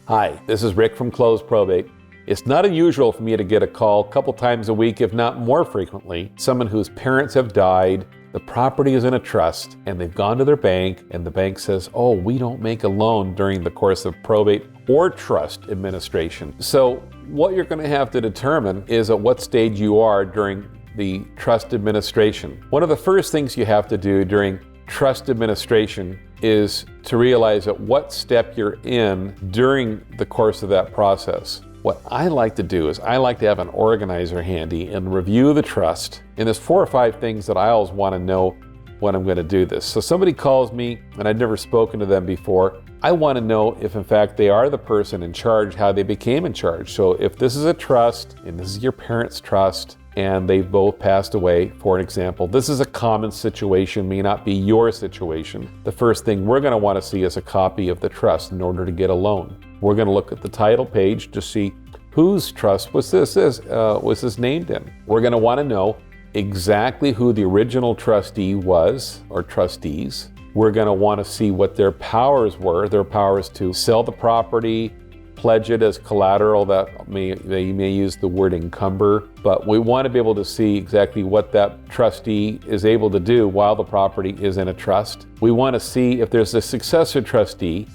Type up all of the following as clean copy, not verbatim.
Hi, this is Rick from Close Probate. It's not unusual for me to get a call a couple times a week, if not more frequently, someone whose parents have died, the property is in a trust, and they've gone to their bank, and the bank says, oh, we don't make a loan during the course of probate or trust administration. So what you're going to have to determine is at what stage you are during the trust administration. One of the first things you have to do during trust administration is to realize at what step you're in during the course of that process. What I like to do is I like to have an organizer handy and review the trust. And there's 4 or 5 things that I always want to know when I'm going to do this. So somebody calls me and I've never spoken to them before. I want to know if in fact they are the person in charge, how they became in charge. So if this is a trust and this is your parents' trust and they've both passed away, for an example, this is a common situation, may not be your situation. The first thing we're going to want to see is a copy of the trust in order to get a loan. We're going to look at the title page to see whose trust was this named in. We're going to want to know exactly who the original trustee was or trustees. We're going to want to see what their powers were, their powers to sell the property, pledge it as collateral. They may use the word encumber, but we want to be able to see exactly what that trustee is able to do while the property is in a trust. We want to see if there's a successor trustee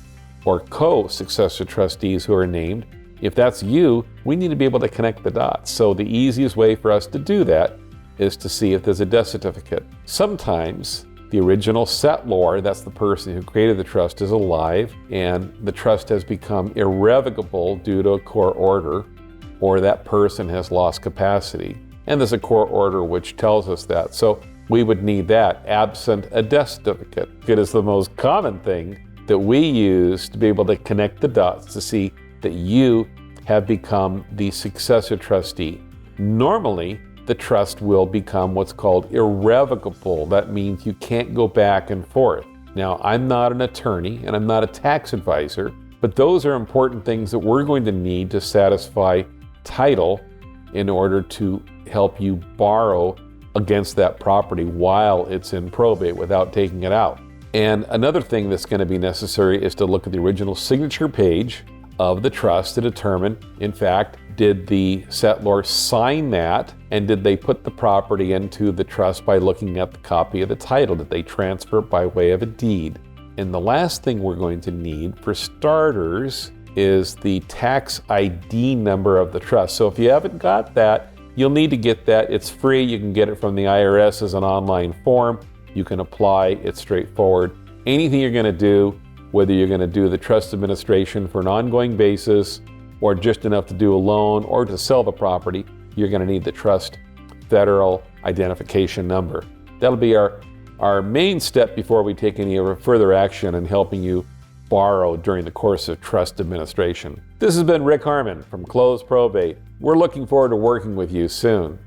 or co-successor trustees who are named. If that's you, we need to be able to connect the dots. So the easiest way for us to do that is to see if there's a death certificate. Sometimes the original settlor, that's the person who created the trust, is alive and the trust has become irrevocable due to a court order, or that person has lost capacity. And there's a court order which tells us that. So we would need that absent a death certificate. It is the most common thing that we use to be able to connect the dots to see that you have become the successor trustee. Normally, the trust will become what's called irrevocable. That means you can't go back and forth. Now, I'm not an attorney and I'm not a tax advisor, but those are important things that we're going to need to satisfy title in order to help you borrow against that property while it's in probate without taking it out. And another thing that's going to be necessary is to look at the original signature page of the trust to determine, in fact, did the settlor sign that, and did they put the property into the trust by looking at the copy of the title? Did they transfer it by way of a deed? And the last thing we're going to need for starters is the tax ID number of the trust. So if you haven't got that, you'll need to get that. It's free. You can get it from the IRS as an online form. You can apply. It's straightforward. Anything you're going to do, whether you're going to do the trust administration for an ongoing basis or just enough to do a loan or to sell the property, you're going to need the trust federal identification number. That'll be our main step before we take any further action in helping you borrow during the course of trust administration. This has been Rick Harmon from Close Probate. We're looking forward to working with you soon.